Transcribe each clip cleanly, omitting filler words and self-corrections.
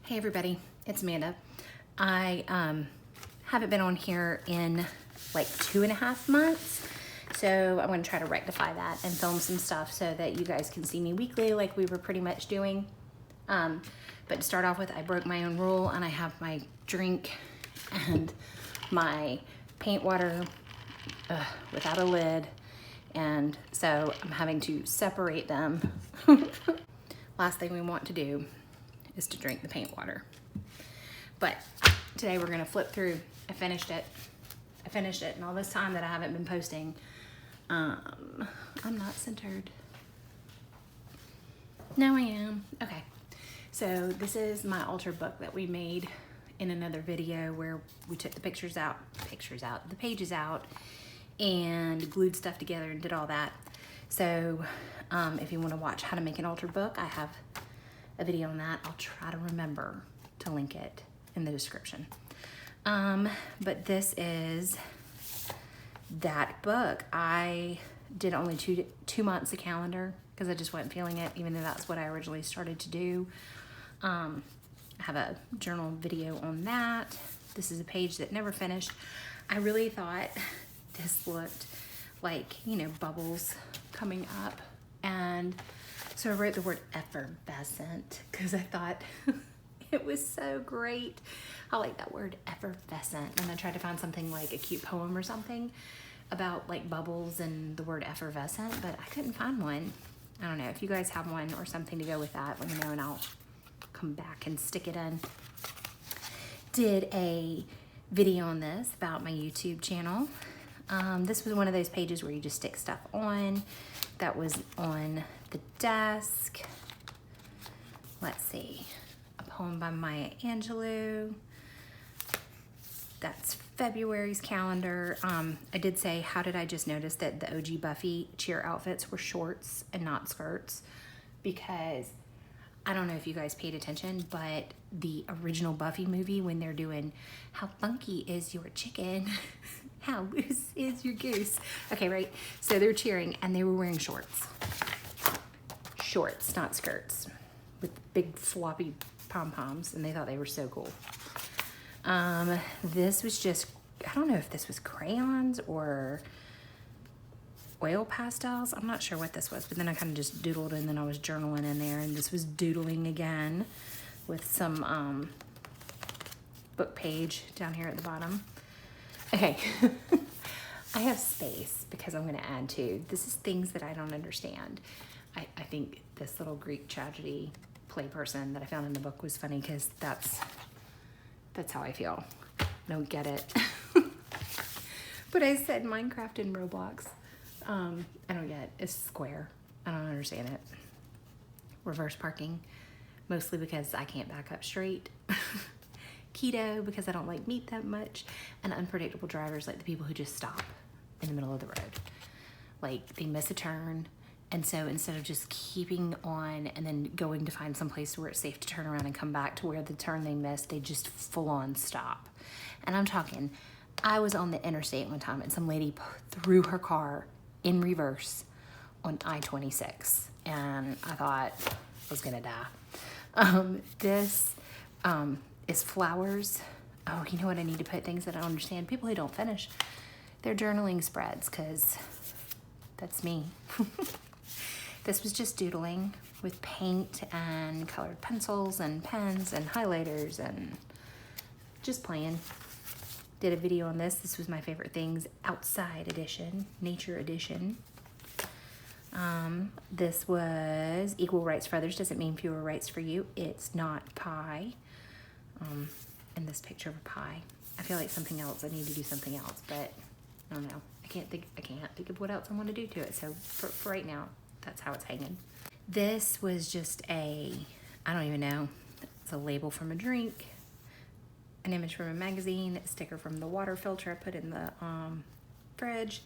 Hey everybody, it's Amanda. I haven't been on here in like 2.5 months, so I'm going to try to rectify that and film some stuff so that you guys can see me weekly like we were pretty much doing. But to start off with, I broke my own rule and I have my drink and my paint water without a lid, and so I'm having to separate them. Last thing we want to do is to drink the paint water. But today we're gonna flip through. I finished it, and all this time that I haven't been posting, I'm not centered. No, I am. Okay, so this is my altar book that we made in another video where we took the the pages out, and glued stuff together and did all that. So if you want to watch how to make an altar book, I have a video on that. I'll try to remember to link it in the description. But this is that book. I did only two months of calendar because I just wasn't feeling it, even though that's what I originally started to do. I have a journal video on that. This is a page that never finished. I really thought this looked like, you know, bubbles coming up, and so I wrote the word effervescent because I thought it was so great. I like that word, effervescent, and I tried to find something like a cute poem or something about like bubbles and the word effervescent, but I couldn't find one. I don't know if you guys have one or something to go with that, let me know and I'll come back and stick it in. Did a video on this about my YouTube channel. This was one of those pages where you just stick stuff on. That was on the desk. Let's see, a poem by Maya Angelou. That's February's calendar. I did say, how did I just notice that the OG Buffy cheer outfits were shorts and not skirts? Because I don't know if you guys paid attention, but the original Buffy movie, when they're doing, how funky is your chicken? How loose is your goose? Okay, right? So they're cheering and they were wearing shorts. Shorts, not skirts, with big floppy pom-poms, and they thought they were so cool. This was just, I don't know if this was crayons or oil pastels. I'm not sure what this was, but then I kind of just doodled and then I was journaling in there, and this was doodling again with some book page down here at the bottom. Okay, I have space because I'm going to add to. This is things that I don't understand. I think this little Greek tragedy play person that I found in the book was funny because that's how I feel. I don't get it. But I said Minecraft and Roblox. I don't get it. It's square. I don't understand it. Reverse parking, mostly because I can't back up straight. Keto, because I don't like meat that much. And unpredictable drivers, like the people who just stop in the middle of the road. Like they miss a turn, and so instead of just keeping on and then going to find some place where it's safe to turn around and come back to where the turn they missed, they just full on stop. And I'm talking, I was on the interstate one time and some lady threw her car in reverse on I-26, and I thought I was gonna die. This is flowers. Oh, you know what? I need to put things that I don't understand. People who don't finish their journaling spreads, because that's me. This was just doodling with paint and colored pencils and pens and highlighters and just playing. Did a video on this. This was my favorite things outside edition, nature edition. This was equal rights for others doesn't mean fewer rights for you. It's not pie. And this picture of a pie. I feel like something else. I need to do something else, but I don't know. I can't think of what else I want to do to it. So for right now, that's how it's hanging. This was just I don't even know. It's a label from a drink, an image from a magazine, a sticker from the water filter I put in the fridge.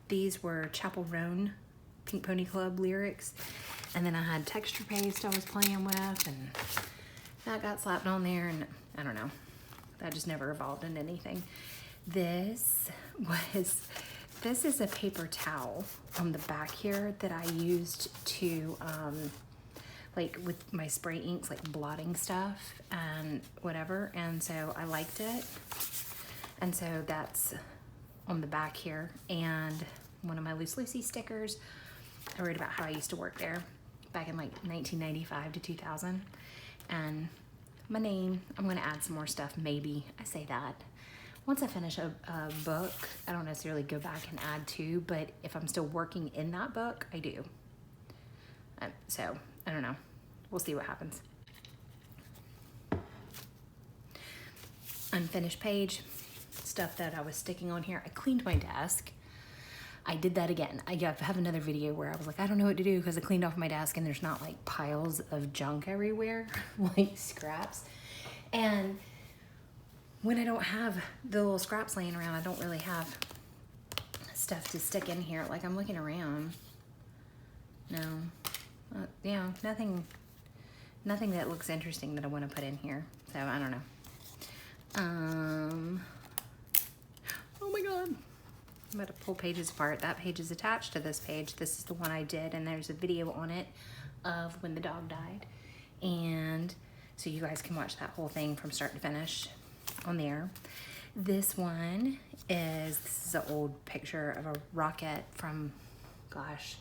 These were Chapel Roan Pink Pony Club lyrics. And then I had texture paste I was playing with, and that got slapped on there, and I don't know. That just never evolved into anything. This is a paper towel on the back here that I used to like with my spray inks, like blotting stuff and whatever. And so I liked it. And so that's on the back here. And one of my Loose Lucy stickers, I wrote about how I used to work there back in like 1995 to 2000. And my name, I'm gonna add some more stuff, maybe. I say that. Once I finish a book, I don't necessarily go back and add to, but if I'm still working in that book, I do. So, I don't know. We'll see what happens. Unfinished page, stuff that I was sticking on here. I cleaned my desk. I did that again. I have another video where I was like, I don't know what to do because I cleaned off my desk and there's not like piles of junk everywhere, like scraps. And when I don't have the little scraps laying around, I don't really have stuff to stick in here. Like I'm looking around. No, nothing that looks interesting that I want to put in here. So I don't know. Oh my God. I'm about to pull pages apart. That page is attached to this page. This is the one I did, and there's a video on it of when the dog died. And so you guys can watch that whole thing from start to finish on there. This one is an old picture of a rocket from, gosh,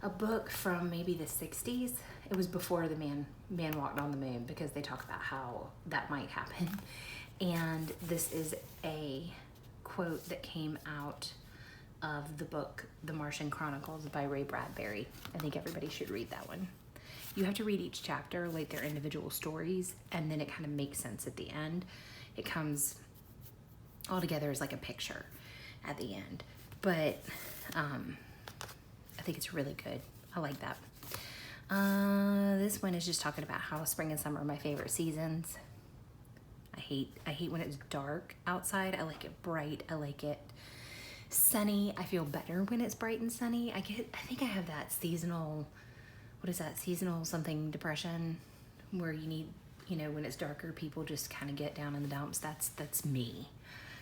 a book from maybe the 60s. It was before the man walked on the moon, because they talk about how that might happen. And this is a quote that came out of the book The Martian Chronicles by Ray Bradbury. I think everybody should read that one. You have to read each chapter like their individual stories, and then it kind of makes sense at the end. It comes all together as like a picture at the end. But I think it's really good. I like that. This one is just talking about how spring and summer are my favorite seasons. I hate when it's dark outside. I like it bright. I like it sunny. I feel better when it's bright and sunny. I think I have that seasonal, what is that? Seasonal something depression, where you need, when it's darker, people just kind of get down in the dumps. That's me.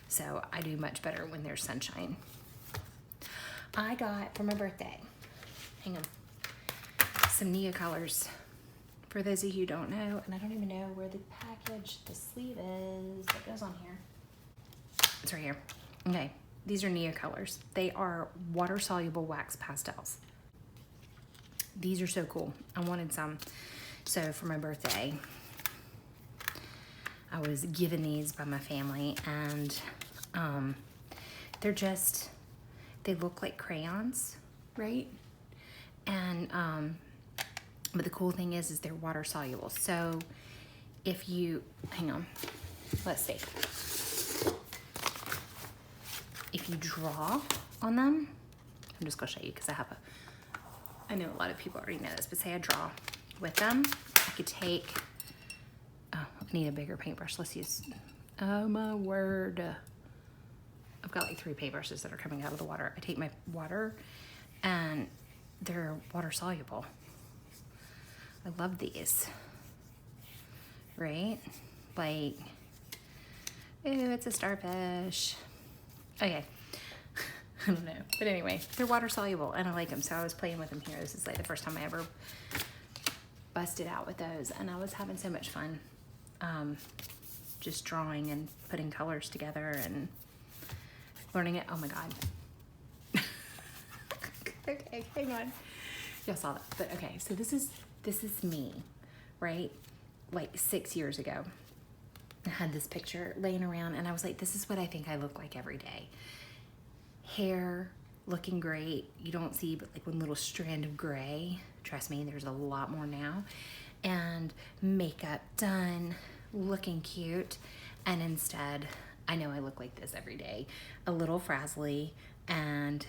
So I do much better when there's sunshine. I got for my birthday, hang on, some Neocolors. For those of you who don't know, and I don't even know where the sleeve is that goes on here. It's right here. Okay, these are Neocolors. They are water-soluble wax pastels. These are so cool. I wanted some. So for my birthday, I was given these by my family, and they look like crayons, right? And but the cool thing is they're water soluble. So if you, hang on, let's see. If you draw on them, I'm just gonna show you because I know a lot of people already know this, but say I draw with them, I could take, I need a bigger paintbrush. Let's use, oh my word. I've got like 3 paintbrushes that are coming out of the water. I take my water and they're water soluble. I love these, right? Like, ooh, it's a starfish. Okay, I don't know. But anyway, they're water soluble and I like them. So I was playing with them here. This is like the first time I ever busted out with those, and I was having so much fun just drawing and putting colors together and learning it. Oh my God. Okay, hang on. Y'all saw that, but okay, so this is me, right? Like 6 years ago. I had this picture laying around and I was like, this is what I think I look like every day. Hair looking great. You don't see but like one little strand of gray. Trust me, there's a lot more now. And makeup done, looking cute. And instead, I know I look like this every day. A little frazzly and,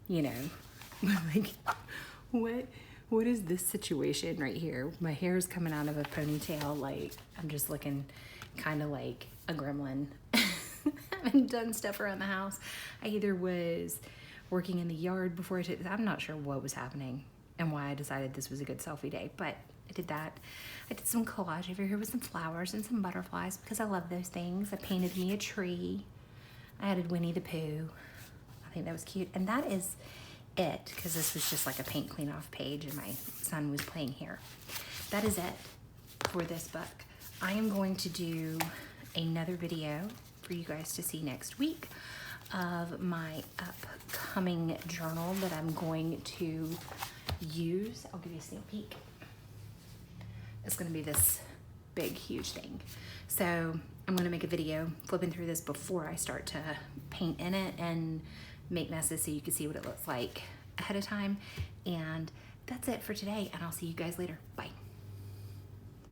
like, what is this situation right here? My hair is coming out of a ponytail. Like, I'm just looking kind of like a gremlin. I haven't done stuff around the house. I either was working in the yard before I'm not sure what was happening and why I decided this was a good selfie day, but I did that. I did some collage over here with some flowers and some butterflies because I love those things. I painted me a tree. I added Winnie the Pooh. I think that was cute. And that is it, because this was just like a paint clean off page and my son was playing here. That is it for this book. I am going to do another video for you guys to see next week of my upcoming journal that I'm going to use. I'll give you a sneak peek. It's going to be this big, huge thing. So I'm going to make a video flipping through this before I start to paint in it and make messes so you can see what it looks like ahead of time. And that's it for today, and I'll see you guys later. Bye.